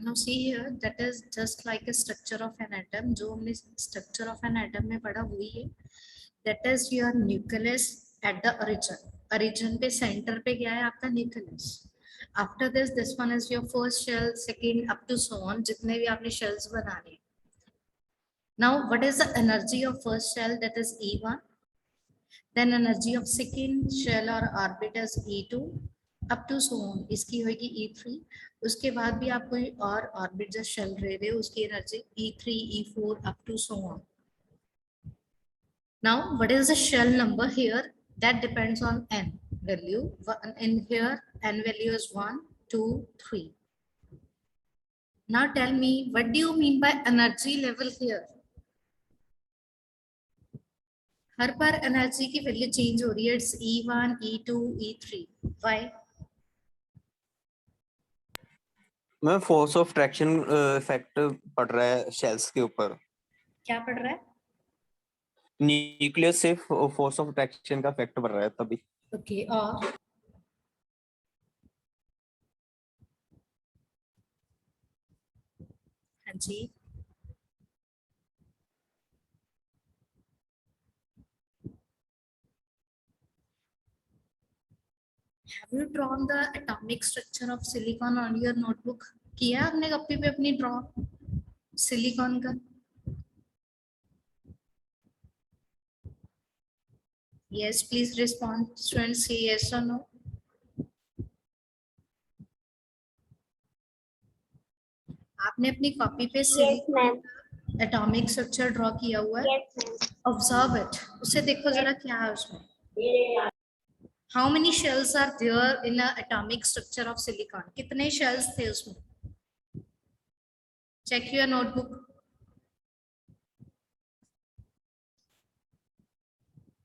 Now see here, that is just like a structure of an atom. जो हमने structure of an atom में पढ़ा वही है. That is your nucleus at the origin. Origin पे center पे क्या है आपका nucleus. After this one is your first shell, second up to so on. जितने भी आपने shells बनाने. Now what is the energy of first shell? That is E1. Then energy of second shell or orbit is E2. Up to so on इसकी होगी E3. उसके बाद भी आप कोई और ऑर्बिट जो शेल रहे थे उसकी energy E3 E4 up to so on. Now what is the shell number here? That depends on n value. In here n value is 1 2 3. Now tell me, what do you mean by energy level here? Her bar energy की value change हो रही है. It's E1 E2 E3. Why? मैं force of traction effect पड़ रहा है shells के ऊपर. क्या पड़ रहा है? न्यूक्लियस से फोर्स ऑफ ट्रैक्शन का इफेक्ट पड़ रहा है तभी. ओके. और हाँ जी. Have you drawn the atomic structure of silicon on your notebook? किया आपने कॉपी पे अपनी ड्रॉ सिलिकॉन का? Yes, please respond. Students say yes or no. आपने अपनी कॉपी पे सिलिकॉन एटॉमिक स्ट्रक्चर ड्रॉ किया हुआ है? Observe it. उसे देखो जरा क्या है उसमें. How many shells are there in a atomic structure of silicon? कितने shells थे उसमें? Check your notebook.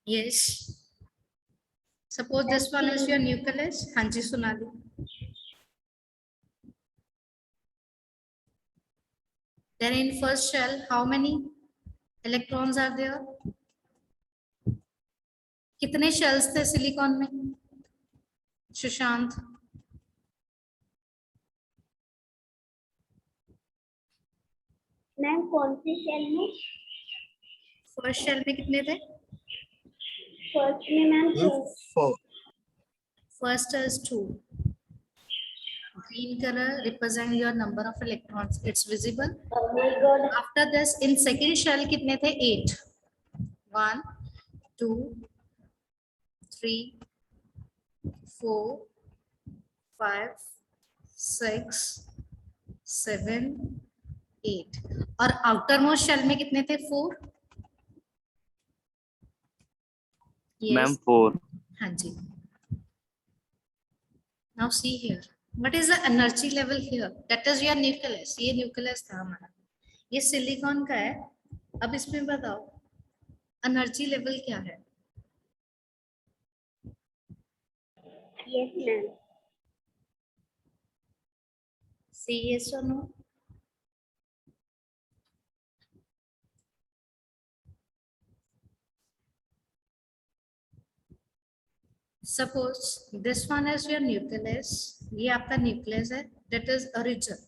Yes. Suppose this one is your nucleus. हाँ जी सुना दो. Then in first shell, how many electrons are there? कितने shells थे silicon में? Sushant. Ma'am कौन सी शेल में? फर्स्ट शेल में कितने थे? फर्स्ट में ma'am 2. First is 2. Green color represent your number of electrons. It's visible. Oh my God. After this, in second shell कितने थे? 8. 1 2 3 4 5 6 7 8. और आउटर मोस्ट शेल में कितने थे? 4. मैम 4. हाँ जी. Now see here. What is the energy level here? That is your nucleus. ये nucleus था हमारा. ये सिलिकॉन का है. अब इसमें बताओ एनर्जी लेवल क्या है? Yes ma'am. Say yes or no. Suppose this one is your nucleus. ये आपका nucleus है. That is origin.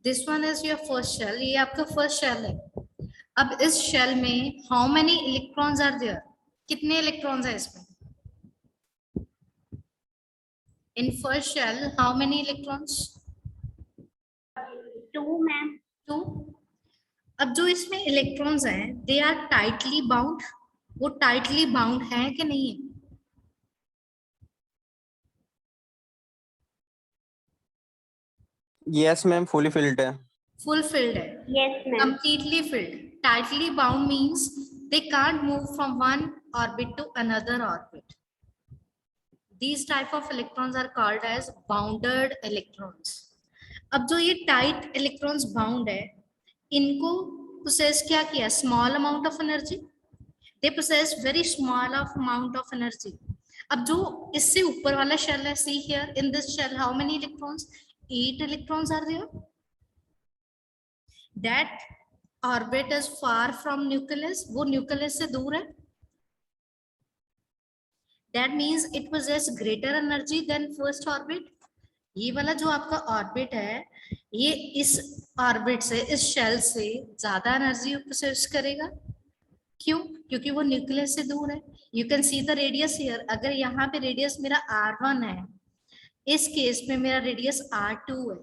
This one is your first shell. ये आपका first shell है. अब इस shell में how many electrons are there? कितने electrons है इसमें? In first shell, how many electrons? 2 ma'am. 2. अब जो इसमें electrons हैं, they are tightly bound. वो tightly bound हैं कि नहीं है? यस मैम फुली फिल्ड है. Full filled है. Yes ma'am. Completely filled. Tightly bound means they can't move from one orbit to another orbit. These type of electrons are called as bounded electrons. अब जो ये tight electrons bound है, इनको possess क्या किया? Small amount of energy. They possess very small of amount of energy. अब जो इससे ऊपर वाला shell है, see here in this shell how many electrons? 8 electrons are there. That orbit is far from nucleus. वो nucleus से दूर है. That means it possesses greater energy than first orbit. ये वाला जो आपका ऑर्बिट है, ये इस ऑर्बिट से, इस शेल से ज्यादा एनर्जी प्रोसेस करेगा। क्यों? क्योंकि वो न्यूक्लियस से दूर है। You can see the radius here. अगर यहाँ पे रेडियस मेरा r1 है, इस केस में मेरा रेडियस r2 है।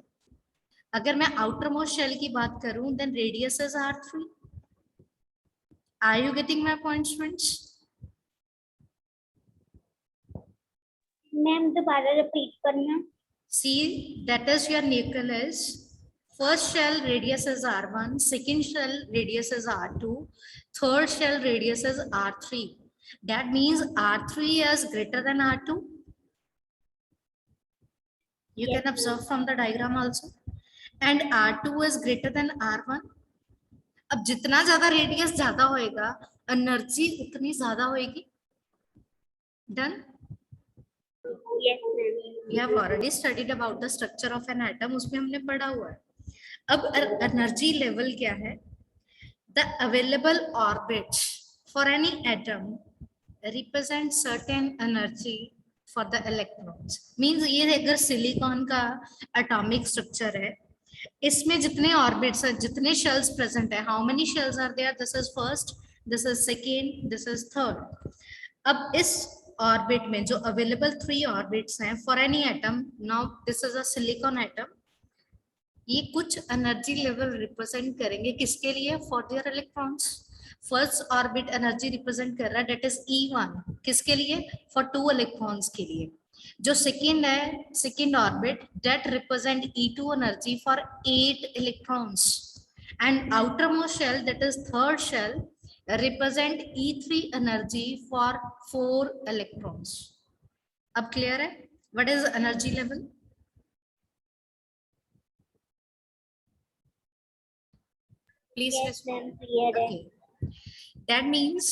अगर मैं आउटर मोस्ट शेल की बात करूं, then radius is r3। Are you getting my point students? Ma'am दोबारा रिपीट करना। See, that is your nucleus. First shell radius is r1, second shell radius is r2, third shell radius is r3. That means r3 is greater than r2. You Yes, can observe from the diagram also. And r2 is greater than r1. अब जितना ज्यादा radius ज्यादा होएगा, energy उतनी ज्यादा होएगी। Done? yes ma'am. We have already studied about the structure of an atom. उसमें हमने पढ़ा हुआ है। अब एनर्जी लेवल क्या है? The available orbits for any atom represent certain energy for the electrons. Means ये अगर सिलिकॉन का atomic structure है, इसमें जितने ऑर्बिट्स हैं, जितने शेल्स प्रेजेंट है, how many shells are there? This is first, this is second, this is third. अब इस ऑर्बिट में जो अवेलेबल 3 ऑर्बिट्स हैं for any atom, now this is a silicon atom, ये कुछ एनर्जी लेवल रिप्रेजेंट करेंगे किसके लिए? For their electrons. First orbit energy represent कर रहा है, दैट इज E1, किसके लिए? फॉर 2 इलेक्ट्रॉन्स के लिए। जो सेकेंड है, second orbit, that represent E2 energy for 8 electrons. And outer most shell, that is third shell, represent E3 energy for 4 electrons. अब क्लियर है? What is energy level? Please Yes respond. ma'am, clear है। Okay. That means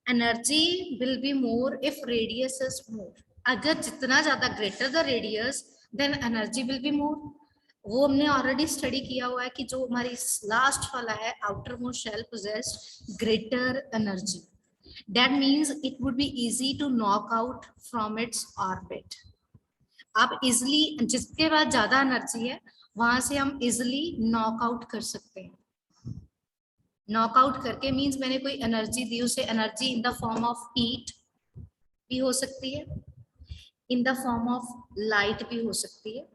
energy will be more if radius is more. अगर जितना ज्यादा greater the radius, then energy will be more. वो हमने already study किया हुआ है कि जो हमारी लास्ट वाला है, outer most shell possessed greater energy. That means it would be easy to knock out from its orbit. आप इजिली, जिसके बाद ज्यादा एनर्जी है वहां से हम इजिली नॉक आउट कर सकते हैं। नॉक आउट करके मींस मैंने कोई एनर्जी दी, उसे energy in the form of heat भी हो सकती है, इन द फॉर्म ऑफ लाइट भी हो सकती है।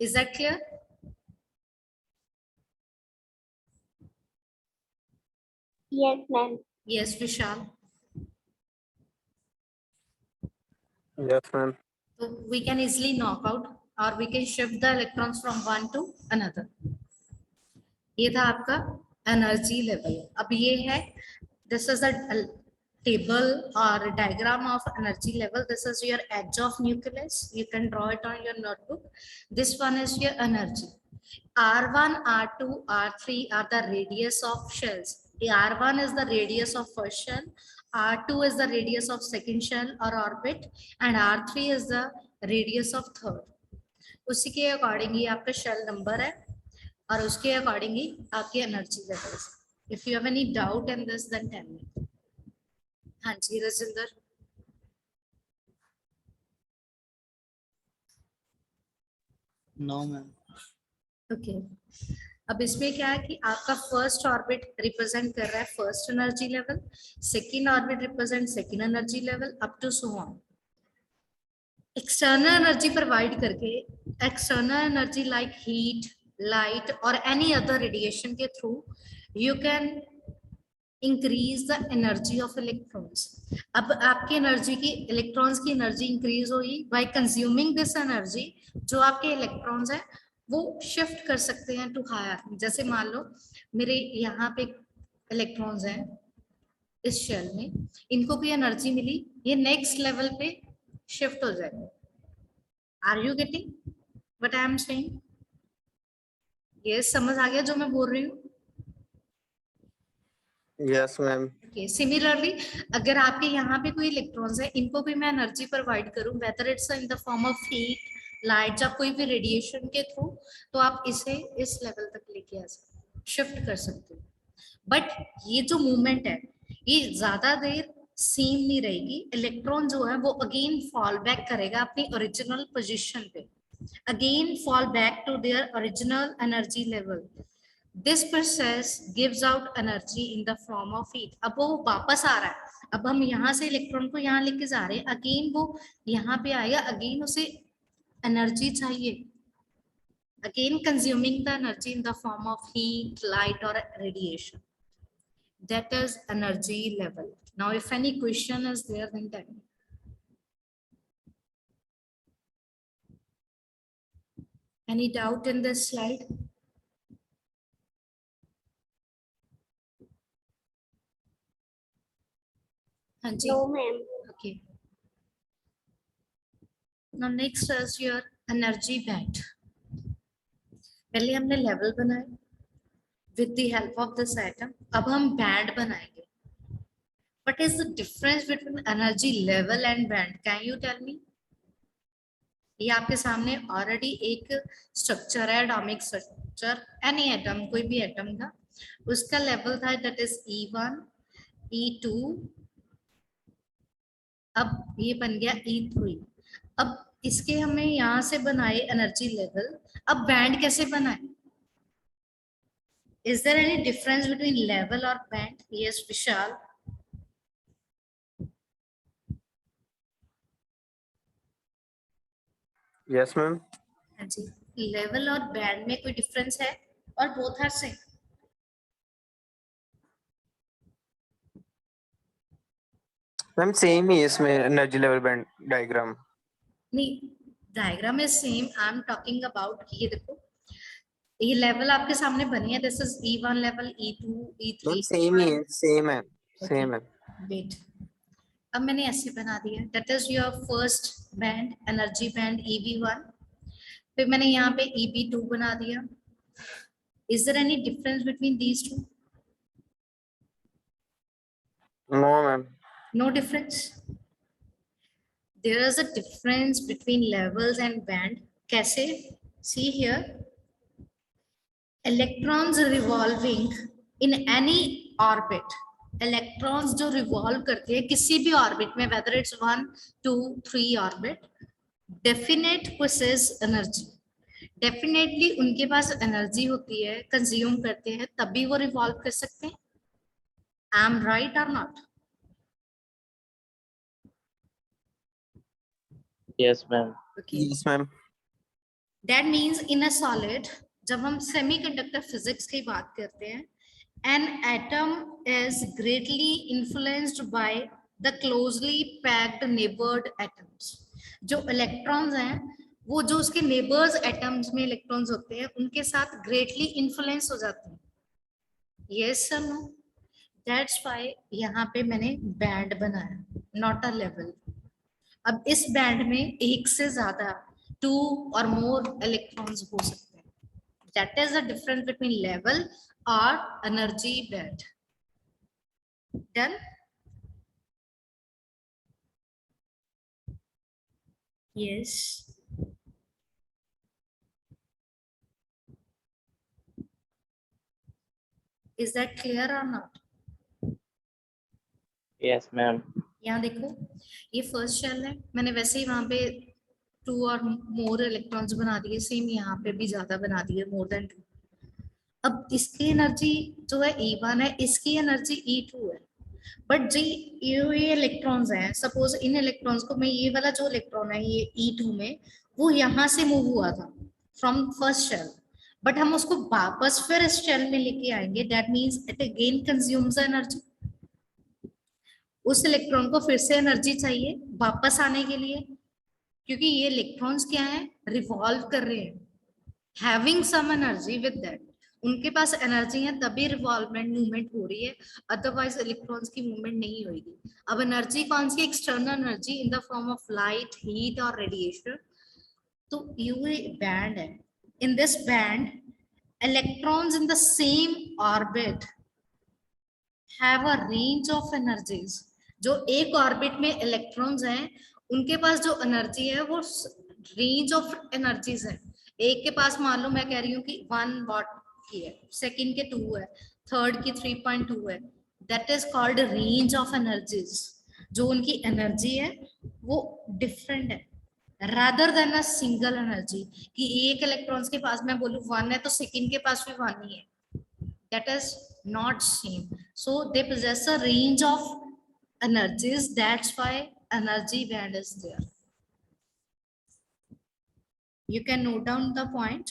Is that clear? Yes ma'am. Yes, Vishal. Yes, ma'am. So we can easily knock out or we can shift the electrons from one to another. ये था आपका एनर्जी लेवल। अब ये है, this is a table or diagram of energy level. This is your edge of nucleus. You can draw it on your notebook. This one is your energy. R1, R2, R3 are the radius of shells. R1 is the radius of first shell, R2 is the radius of second shell or orbit, and R3 is the radius of third. उसी के according ही आपका shell number है और उसके according ही आपकी energy level. If you have any doubt in this then tell me. हाँ जी रजिंदर। No ma'am. ओके, अब इसमें क्या है कि आपका फर्स्ट ऑर्बिट रिप्रेजेंट कर रहा है first energy level, second orbit represent second energy level, up to so on. External energy provide करके, external energy like heat, light और एनी अदर रेडिएशन के through you can increase the energy of electrons. अब आपकी energy की, electrons की energy increase हुई by consuming this energy. जो आपके इलेक्ट्रॉन्स हैं वो शिफ्ट कर सकते हैं टू हायर। जैसे मान लो मेरे यहाँ पे इलेक्ट्रॉन्स हैं इस शेल में, इनको कोई एनर्जी मिली, ये नेक्स्ट लेवल पे शिफ्ट हो जाएंगे। Are you getting what I am saying? ये समझ आ गया जो मैं बोल रही हूँ? Yes, ma'am. सिमिलरली अगर आपके यहाँ पे कोई इलेक्ट्रॉन्स है, इनको भी मैं एनर्जी प्रोवाइड करूँ, whether it's in the form of heat, light या कोई भी रेडिएशन के थ्रू, तो आप इसे इस लेवल तक लेके आ सकते, शिफ्ट कर सकते हो। बट ये जो मूवमेंट है ये ज्यादा देर सेम नहीं रहेगी, इलेक्ट्रॉन जो है वो अगेन फॉल बैक करेगा अपनी ओरिजिनल पोजीशन पे, again fall back to their original energy level. This process gives out energy in the form of heat. अब वो वापस आ रहा है, अब हम यहाँ से इलेक्ट्रॉन को यहाँ लेके जा रहे हैं, अगेन वो यहाँ पे आएगा, अगेन उसे एनर्जी चाहिए, again consuming the energy in the form of heat, light और radiation. That is energy level. Now if any question is there, then tell me. Any doubt in this slide? Hanji. No, ma'am. Okay. Now next is your energy band. पहले हमने level बनाए with the help of this atom. अब हम band बनाएंगे. What is the difference between energy level and band? Can you tell me? ये आपके सामने already एक स्ट्रक्चर है, एटॉमिक स्ट्रक्चर, एनी एटम, कोई भी एटम का, उसका लेवल था दैट इज E1, E2, अब ये बन गया E3। अब इसके हमें यहाँ से बनाए एनर्जी लेवल, अब बैंड कैसे बनाए? Is there any difference between level और band? Yes Vishal. Yes ma'am. हाँ जी, लेवल और बैंड में कोई डिफरेंस है और both are same? Ma'am same ही है इसमें एनर्जी लेवल बैंड डायग्राम। नहीं, diagram is same, I am talking about, ये देखो ये लेवल आपके सामने बनी है, this is E1 level, E2, E3। Ma'am same ही है, सेम है, सेम है। वेट, अब मैंने ऐसे बना दिया, that is your first band, energy band EV1, फिर मैंने यहाँ पे EB2 बना दिया। Is there any difference between these two? No ma'am. No difference. There is a difference between levels and band. कैसे? See here. Electrons revolving in any orbit. Electrons जो revolve करते हैं किसी भी orbit में, whether it's 1, 2, 3 orbit, definite possess energy. Definitely उनके पास energy होती है, consume करते हैं, तभी वो revolve कर सकते हैं. Am right or not? Yes, ma'am. Okay. Yes ma'am. That means in a solid, जब हम सेमीकंडक्टर फिजिक्स की बात करते हैं, an atom is greatly influenced by the closely packed neighbored atoms. जो इलेक्ट्रॉन्स हैं वो जो उसके नेबर्स एटम्स में इलेक्ट्रॉन्स होते हैं उनके साथ ग्रेटली इन्फ्लुएंस हो जाते हैं। Yes sir, no? That's why यहाँ पे मैंने बैंड बनाया, नॉट अ लेवल। अब इस बैंड में एक से ज्यादा 2 और मोर इलेक्ट्रॉन्स हो सकते हैं। That is the difference between level और energy band. Done? Yes. Is that clear और नॉट? Yes, ma'am. यहाँ देखो, ये फर्स्ट शेल है, मैंने वैसे ही वहां पे 2 और मोर इलेक्ट्रॉन्स बना दिए, सेम यहाँ पे भी ज्यादा बना दिए, मोर देन 2। अब इसकी एनर्जी जो है E1 है, इसकी एनर्जी E2 है, बट जी ये इलेक्ट्रॉन्स हैं, सपोज इन इलेक्ट्रॉन्स को मैं, ये वाला जो इलेक्ट्रॉन है ये E2 में, वो यहाँ से मूव हुआ था फ्रॉम फर्स्ट शेल, बट हम उसको वापस फिर इस शेल में लेके आएंगे, that means it again consumes energy. उस इलेक्ट्रॉन को फिर से एनर्जी चाहिए वापस आने के लिए, क्योंकि ये इलेक्ट्रॉन्स क्या है, रिवॉल्व कर रहे हैं, having some energy with that, उनके पास एनर्जी है तभी रिवॉल्वमेंट मूवमेंट हो रही है, अदरवाइज इलेक्ट्रॉन्स की मूवमेंट नहीं होगी। अब एनर्जी कौन सी? External energy in the form of light, heat और रेडिएशन। तो ये बैंड है, in this band electrons in the same orbit have a range of energies. जो एक ऑर्बिट में इलेक्ट्रॉन्स हैं उनके पास जो एनर्जी है वो रेंज ऑफ एनर्जीज है। एक के पास मान लो मैं कह रही हूँ कि 1 वाट की है, सेकंड के 2 है, थर्ड की 3.2 है, that is called range of energies. जो उनकी एनर्जी है वो डिफरेंट है, rather than a single energy, कि एक इलेक्ट्रॉन्स के पास मैं बोलूं 1 है तो सेकंड के पास भी 1 ही है, that is not same. So they possess a range of energies, that's why energy band is there. You can note down the point.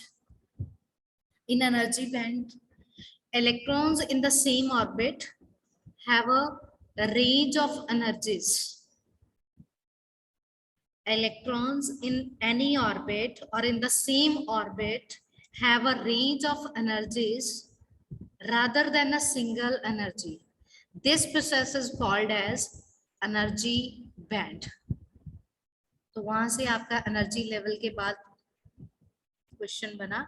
In energy band, electrons in the same orbit have a range of energies. Electrons in any orbit or in the same orbit have a range of energies rather than a single energy. This process is called as energy band. तो वहां से आपका energy level के बाद question बना,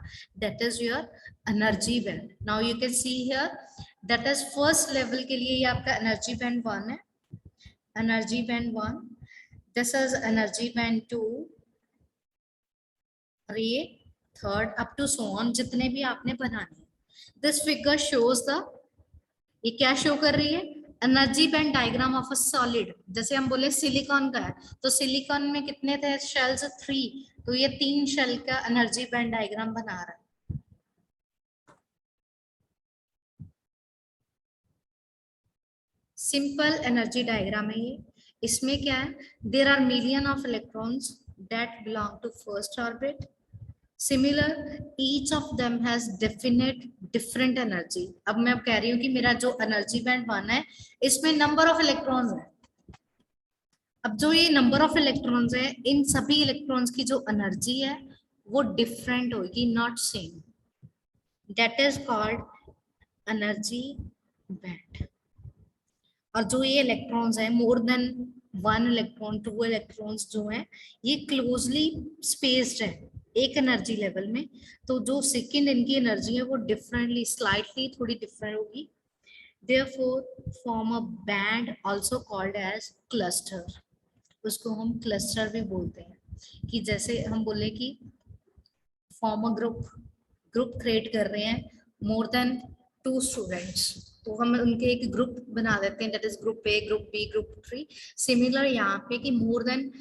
that is your energy band. Now you can see here that is first level के लिए ये आपका energy band 1 है, energy band 1. This is energy band 2, 3, third up to so on, जितने भी आपने बनाने. This figure shows the, ये क्या शो कर रही है, energy band diagram of a solid. जैसे हम बोले सिलिकॉन का है तो सिलिकॉन में कितने थे शेल्स, 3, तो ये 3 शेल का एनर्जी बैंड डायग्राम बना रहा है. सिंपल एनर्जी डायग्राम है ये. इसमें क्या है, there are million of electrons that belong to first orbit. Similar, each of them has definite different energy. अब मैं कह रही हूँ कि मेरा जो एनर्जी बैंड 1 है इसमें नंबर ऑफ इलेक्ट्रॉन्स है. अब जो ये नंबर ऑफ इलेक्ट्रॉन्स है, इन सभी इलेक्ट्रॉन्स की जो एनर्जी है वो डिफरेंट होगी, not same. That is called energy band. और जो ये इलेक्ट्रॉन्स है, मोर देन 1 इलेक्ट्रॉन, 2 इलेक्ट्रॉन्स जो है ये क्लोजली स्पेस्ड है एक एनर्जी लेवल में, तो जो सेकंड इनकी एनर्जी है वो डिफरेंटली, स्लाइटली थोड़ी डिफरेंट होगी. Therefore form a band also called as cluster. उसको हम क्लस्टर भी बोलते हैं, कि जैसे हम बोले कि फॉर्म अ ग्रुप क्रिएट कर रहे हैं मोर देन 2 स्टूडेंट्स, तो हम उनके एक ग्रुप बना देते हैं, that is group A, group B, group 3. Similar यहाँ पे कि मोर देन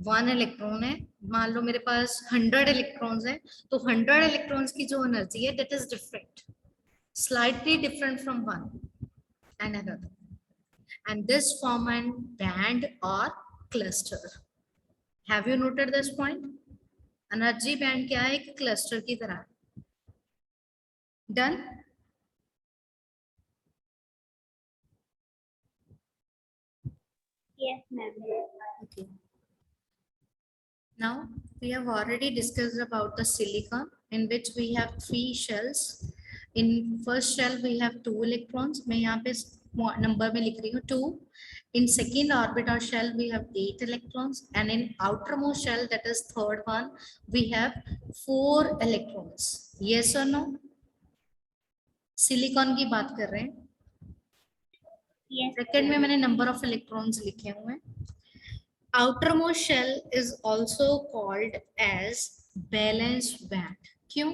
1 इलेक्ट्रॉन है, मान लो मेरे पास 100 इलेक्ट्रॉन्स है, तो 100 इलेक्ट्रॉन्स की जो एनर्जी है that is different, slightly different from one and another, and this form an band और cluster. Have you noted this point? Energy band क्या है, एक क्लस्टर की तरह. Done? Yes, ma'am. Okay. Now we have already discussed about the silicon, in which we have 3 shells. In first shell we have 2 electrons. मैं यहाँ पे number में लिख रही हूँ 2. In second orbital shell we have 8 electrons, and in outermost shell, that is third one, we have 4 electrons. Yes or no? Silicon की बात कर रहे हैं. Yes. सेकंड में मैंने नंबर ऑफ इलेक्ट्रॉन्स लिखे हुए हैं. outermost shell is also called as valence band. क्यों?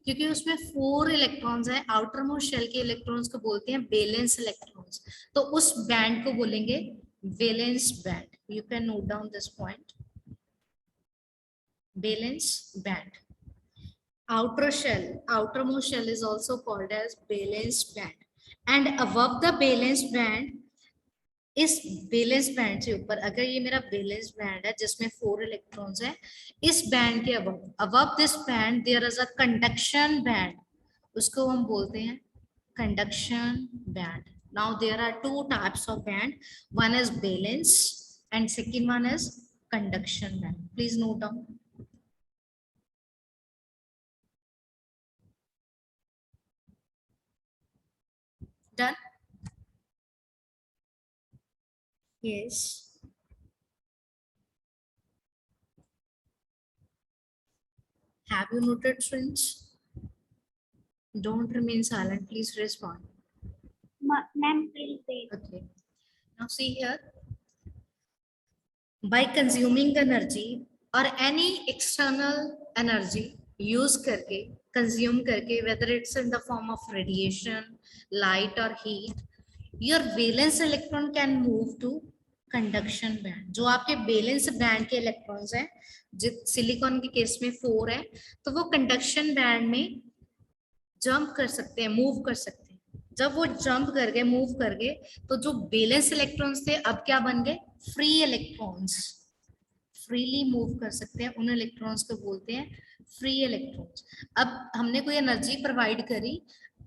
क्योंकि उसमें 4 इलेक्ट्रॉन्स हैं. outermost shell के इलेक्ट्रॉन्स को बोलते हैं valence electrons, तो उस बैंड को बोलेंगे valence band. You can note down this point, valence band. outermost shell is also called as valence band, and above the valence band, इस वैलेंस बैंड से ऊपर, अगर ये मेरा वैलेंस बैंड है जिसमें 4 इलेक्ट्रॉन्स हैं, इस बैंड के above this band there is a conduction band, उसको हम बोलते हैं conduction band. Now there are 2 types of band, one is valence and second one is conduction band. Please note down. Done? Yes. Have you noted, friends? Don't remain silent. Please respond. Ma'am, please wait. Okay. Now see here. By consuming energy or any external energy use करके, consume करके, whether it's in the form of radiation, light or heat, your valence electron can move to conduction band. जो आपके balance band के electrons हैं, silicon के case में 4 है, तो वो कंडक्शन बैंड में जंप कर सकते हैं, मूव कर सकते हैं। जब वो जंप कर गए, मूव कर गए, तो जो बैलेंस इलेक्ट्रॉन्स थे अब क्या बन गए, फ्री इलेक्ट्रॉन्स। फ्रीली मूव कर सकते हैं, उन इलेक्ट्रॉन्स को बोलते हैं फ्री इलेक्ट्रॉन्स। अब हमने कोई एनर्जी प्रोवाइड करी,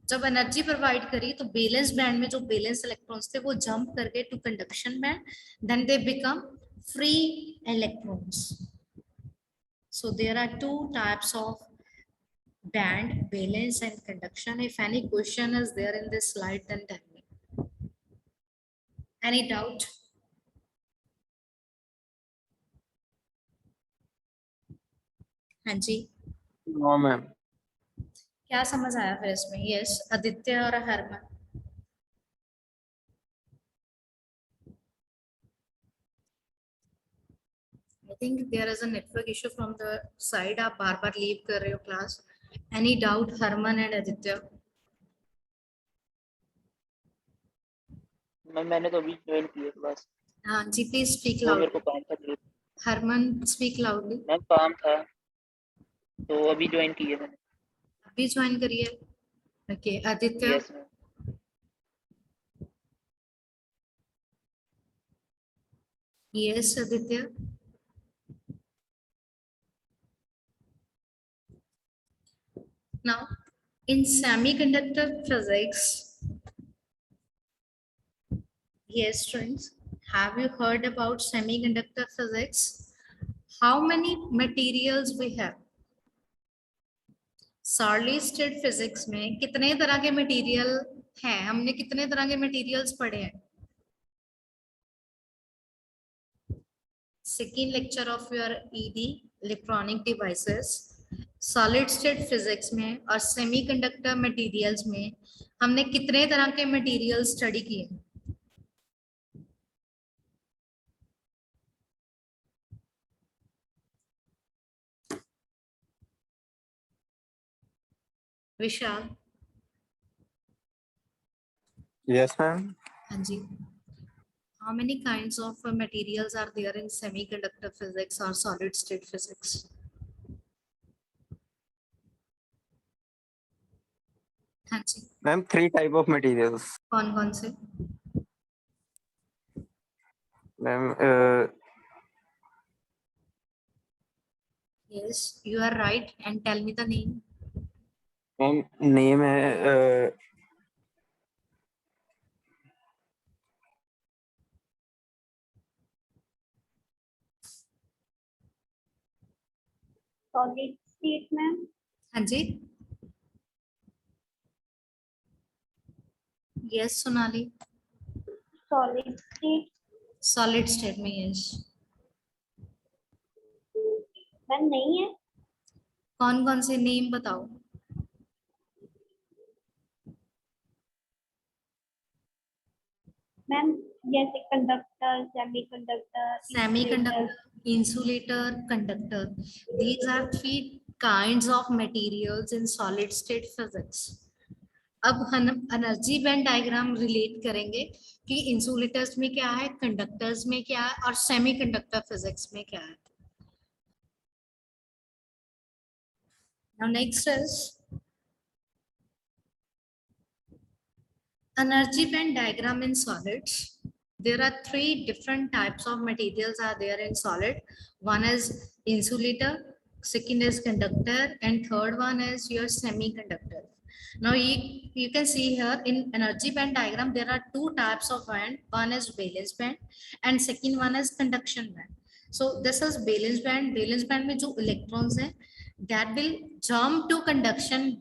जब एनर्जी प्रोवाइड करी तो बैलेंस बैंड में जो बैलेंस इलेक्ट्रॉन्स थे वो जंप कर गए to conduction band, then they become free electrons. So there are 2 types of band, valence and conduction. If any question is there in this slide, then tell me. Any doubt? हाँ जी, no ma'am. क्या समझ आया फिर इसमें? Yes, Aditya और Harman. I think there is a network issue from the side. आप बार बार leave कर रहे हो class. Any doubt, Harman and Aditya? Ma'am मैंने तो अभी ज्वाइन की है क्लास, हाँ जी, प्लीज स्पीक वो मेरे लाउड। को काम था तो हरमन स्पीक लाउडली। मैम काम था तो अभी ज्वाइन की है मैंने। अभी ज्वाइन करिए। Okay, Aditya? Yes ma'am. Yes Aditya. Now, in semiconductor physics, yes, friends, have you heard about semiconductor physics? How many materials we have? Solid state physics में कितने तरह के मटेरियल हैं? हमने कितने तरह के मटेरियल्स पढ़े हैं? Second lecture of your ED electronic devices, solid state physics में और सेमीकंडक्टर मटेरियल्स में हमने कितने तरह के मटेरियल स्टडी किए? विशाल? Yes ma'am. हाँ जी। How many kinds of materials are there in semiconductor physics or solid state physics? हाँ जी, मैम 3 टाइप ऑफ मटेरियल्स। कौन कौन से? Ma'am Yes, you are right, and tell me the name. Ma'am name है solid state ma'am, हाँ जी, yes Sonali. solid state Solid state में yes। Ma'am नहीं है। कौन कौन से नेम बताओ? मैम जैसे conductor, semiconductor, Semiconductor, insulator, conductor. These are 3 kinds of materials in solid state physics. अब हम एनर्जी बैंड डायग्राम रिलेट करेंगे कि इंसुलेटर्स में क्या है, कंडक्टर्स में क्या है और सेमीकंडक्टर फिजिक्स में क्या है। Now next is energy band diagram in solids. There are 3 different types of materials are there in solid. One is insulator, second is conductor, and third one is your semiconductor. Now you can see here in energy band diagram there are 2 types of band. One is valence band and second one is conduction band. So this is valence band. Valence band में जो electrons हैं that will jump to conduction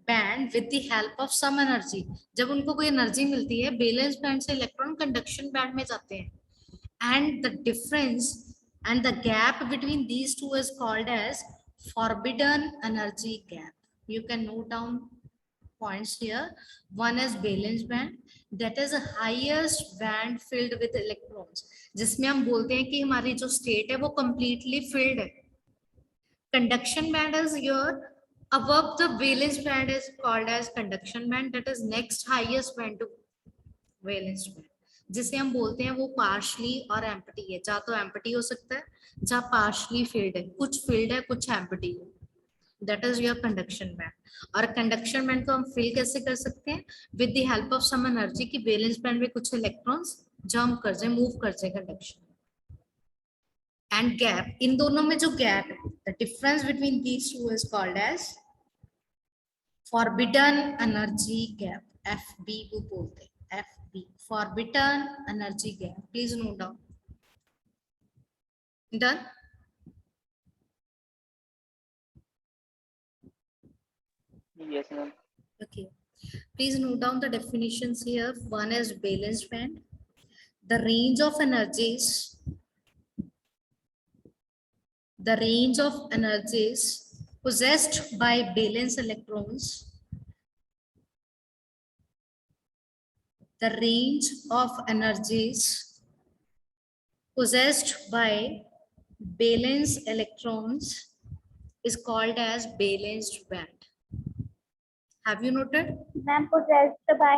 band with the help of some energy. जब उनको कोई energy मिलती है, valence band से electron conduction band में जाते हैं, and the difference and the gap between these two is called as forbidden energy gap. You can note down points here. One is valence band, that is the highest band filled with electrons, जिसमें हम बोलते हैं कि हमारी जो state है वो completely filled है. Conduction band is your above the valence band is called as conduction band, that is next highest band to valence band. जिसे हम बोलते हैं वो पार्शली और एम्प्टी है, या तो एम्प्टी हो सकता है या पार्शली फिल्ड है, कुछ फिल्ड है कुछ एम्प्टी है, that is your conduction band. और कंडक्शन बैंड को हम फिल कैसे कर सकते हैं, with the help of some energy की वैलेंस बैंड में कुछ इलेक्ट्रॉन्स जंप कर जाए, मूव कर जाए कंडक्शन। एंड गैप, इन दोनों में जो गैप है, the difference between these two is called as forbidden energy gap, FB वो बोलते हैं, FB forbidden energy gap. Please note down. Done. Yes, ma'am. Okay, please note down the definitions here. One is valence band, the range of energies, the range of energies possessed by valence electrons, the range of energies possessed by valence electrons is called as balanced band. Have you noted? Ma'am possessed by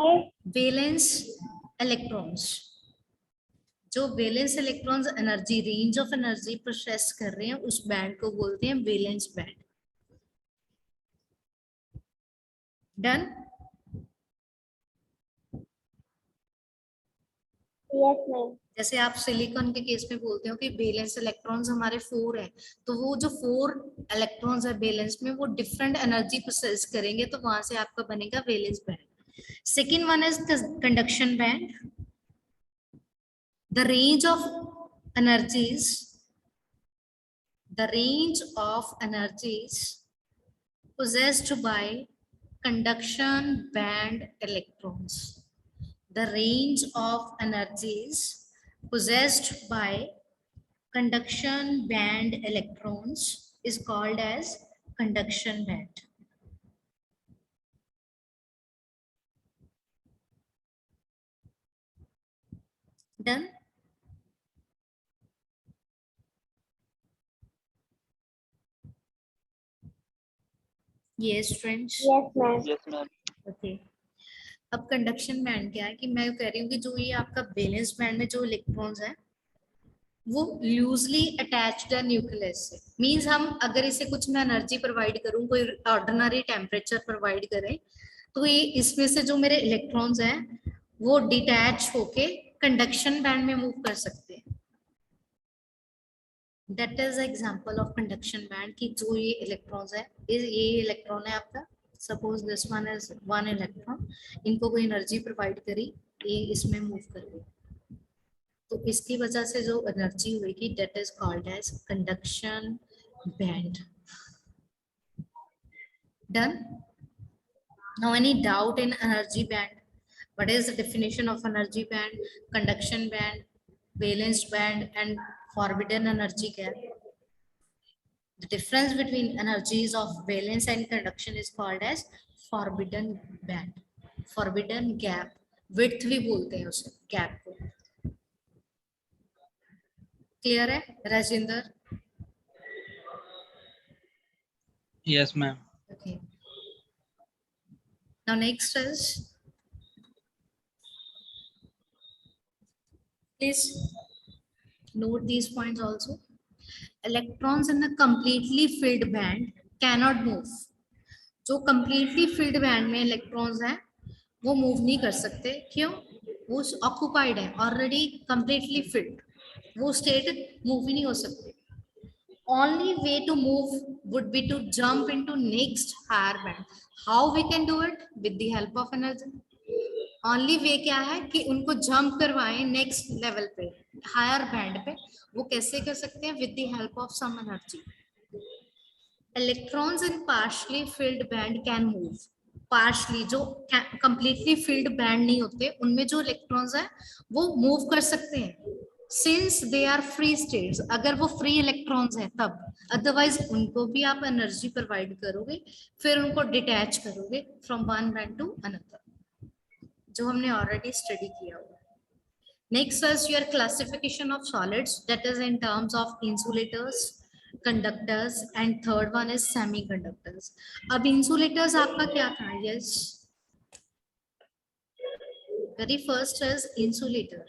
valence electrons, जो valence electrons energy, range of energy process कर रहे हैं, उस band को बोलते हैं valence band. Done. yes ma'am जैसे आप सिलिकॉन के केस में बोलते हो कि वैलेंस इलेक्ट्रॉन्स हमारे 4 है, तो वो जो 4 इलेक्ट्रॉन्स है वैलेंस में, वो डिफरेंट एनर्जी प्रोसेस करेंगे, तो वहां से आपका बनेगा valence band. Second one is conduction band, the range of energies, the range of energies possessed by conduction band electrons, the range of energies possessed by conduction band electrons is called as conduction band. Done. Yes, friends. yes ma'am Yes, ma'am. Okay, अब conduction band क्या है कि मैं कह रही हूँ कि जो ये आपका वैलेंस बैंड में जो इलेक्ट्रॉन्स हैं वो लूजली अटैच्ड है न्यूक्लियस से। मींस हम अगर इसे कुछ मैं एनर्जी प्रोवाइड करूँ, कोई ऑर्डिनरी टेम्परेचर प्रोवाइड करें, तो ये इसमें से जो मेरे इलेक्ट्रॉन्स हैं वो डिटैच होके कंडक्शन बैंड में मूव कर सकते हैं। That is example of conduction band कि जो ये इलेक्ट्रॉन्स है, ये इलेक्ट्रॉन है आपका, suppose this one is 1 electron, इनको कोई एनर्जी प्रोवाइड करी, ये इसमें मूव कर गई, तो इसकी वजह से जो एनर्जी हुएगी that is called as conduction band. Done. Now any doubt in energy band? What is the definition of energy band, conduction band, valence band and forbidden energy gap? The difference between energies of valence and conduction is called as forbidden band, forbidden gap, width भी बोलते हैं उसे, gap को। Clear है Rajendra? Yes, ma'am. Okay. Now next is, please note these points also. Electrons in a completely filled band cannot move. जो completely filled band में electrons हैं वो move नहीं कर सकते। क्यों? वो occupied है, already completely filled, वो state move ही नहीं हो सकते। Only way to move would be to jump into next higher band. How we can do it? With the help of energy. Only way क्या है कि उनको जंप करवाएं नेक्स्ट लेवल पे, हायर बैंड पे। वो कैसे कर सकते हैं? With the help of some energy. Electrons in partially filled band can move. Partially, जो कंप्लीटली फिल्ड बैंड नहीं होते, उनमें जो इलेक्ट्रॉन्स है वो मूव कर सकते हैं, since they are free states, अगर वो फ्री इलेक्ट्रॉन्स हैं तब। अदरवाइज उनको भी आप एनर्जी प्रोवाइड करोगे, फिर उनको डिटैच करोगे from one band to another, जो हमने ऑलरेडी स्टडी किया हुआ। Next is your classification of solids, that is in terms of insulators, conductors and third one is semiconductors. अब इंसुलेटर्स आपका क्या था? Yes, Very first is insulator.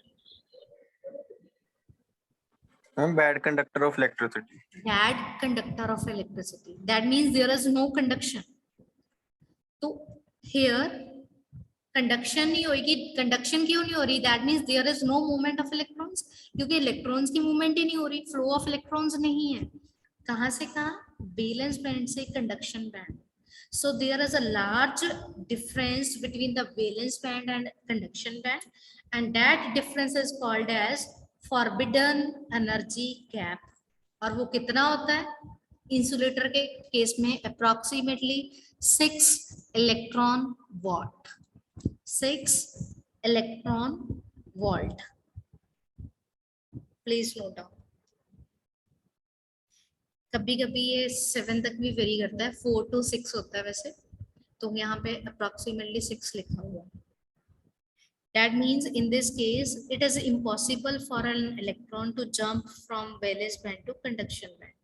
Ma'am bad conductor of electricity. Bad conductor of electricity. That means there is no conduction. तो here conduction नहीं होगी. Conduction क्यों नहीं हो रही? That means there is no movement of electrons. क्योंकि electrons की movement ही नहीं हो रही, flow of electrons नहीं है. कहाँ से कहाँ? Valence band से conduction band. So there is a large difference between the valence band and conduction band, and that difference is called as forbidden energy gap. और वो कितना होता है? इंसुलेटर के केस में approximately 6 electron watt. 6 electron volt. Please note down. कभी कभी ये 7 तक भी वेरी करता है, 4 to 6 होता है वैसे, तो यहाँ पे approximately 6 लिखा हुआ है. That means in this case it is impossible for an electron to jump from valence band to conduction band.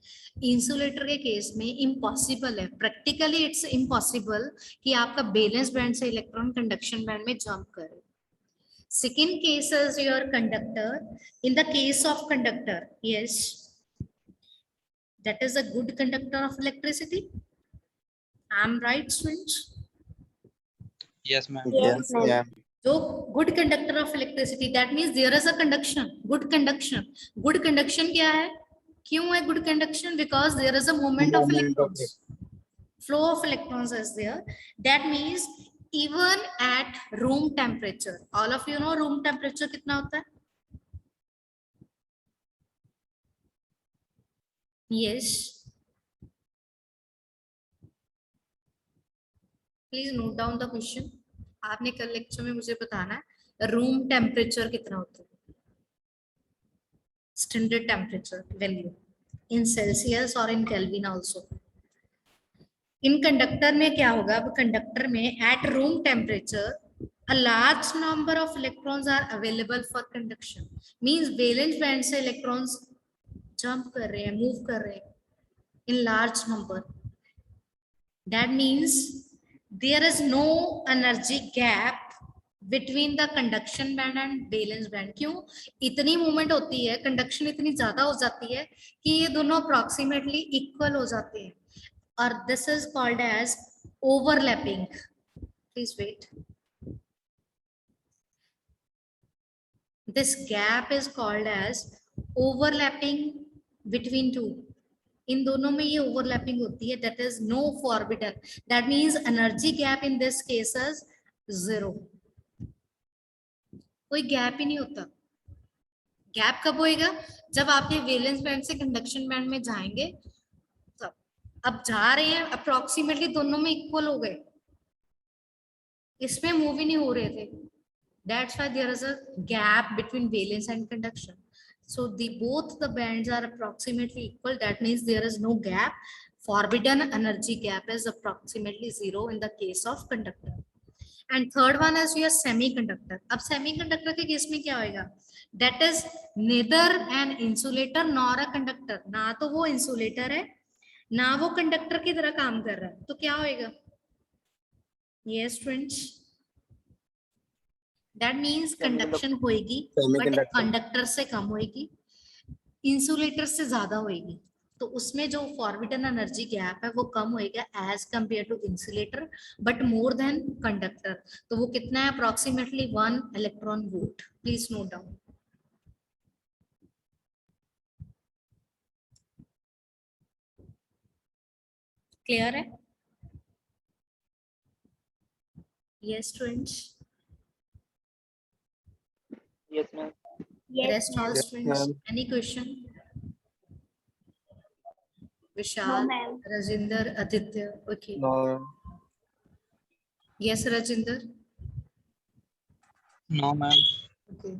Insulator के केस में impossible है, practically it's impossible कि आपका valence band से इलेक्ट्रॉन conduction band में jump करे. Second case is your conductor. In the case of conductor, yes, that is a good conductor of electricity. I'm right, students? Yes, ma'am. Yes, ma'am. yeah. So good conductor of electricity, that means there is a conduction, good conduction. Good conduction क्या है? क्यों है good conduction? Because there is a movement of electrons. Flow of electrons is there. That means even at room temperature, all of you know room temperature कितना होता है? Yes. Please note down the question. आपने कल lecture में मुझे बताना है room temperature कितना होता है, standard temperature value in Celsius और इन केल्विन आल्सो. इन कंडक्टर में क्या होगा? अब कंडक्टर में at room temperature a large number of electrons are available for conduction. Means valence band से electrons jump कर रहे हैं, move कर रहे हैं in large number. That means there is no energy gap between the conduction band and valence band. क्यों? इतनी movement होती है, कंडक्शन इतनी ज्यादा हो जाती है कि ये दोनों अप्रोक्सीमेटली इक्वल हो जाते हैं, और this is called as overlapping. Please wait. This gap is called as overlapping between two. इन दोनों में ये ओवरलैपिंग होती है. That is no forbidden. That means energy gap in this case is 0. कोई गैप ही नहीं होता. गैप कब होएगा? जब आप ये वैलेंस बैंड से कंडक्शन बैंड में जाएंगे तब. अब जा रहे हैं अप्रोक्सीमेटली दोनों में इक्वल हो गए, इसमें मूव ही नहीं हो रहे थे. That's why there is a gap between valence and conduction. So both the bands are approximately equal. That means there is no gap. Forbidden energy gap is approximately 0 in the case of conductor. And third one is your semiconductor. अब semiconductor के case में क्या होएगा? That is neither an insulator nor a conductor. ना तो वो insulator है, ना वो conductor की तरह काम कर रहा है. तो क्या होएगा? Yes, friends. That means conduction होएगी, but conductor से कम होएगी, insulator से ज्यादा होएगी. तो उसमें जो forbidden energy gap है वो कम होएगा as compared to insulator, but more than conductor. तो वो कितना है? Approximately 1 electron volt. Please note down. Clear है? Yes, students. Yes, ma'am. Yes, Rest all Yes, students. ma'am. Any question? no, Vishal, ma'am. Rajinder, Aditya. Okay. No. Yes, Rajinder. No, ma'am. Okay.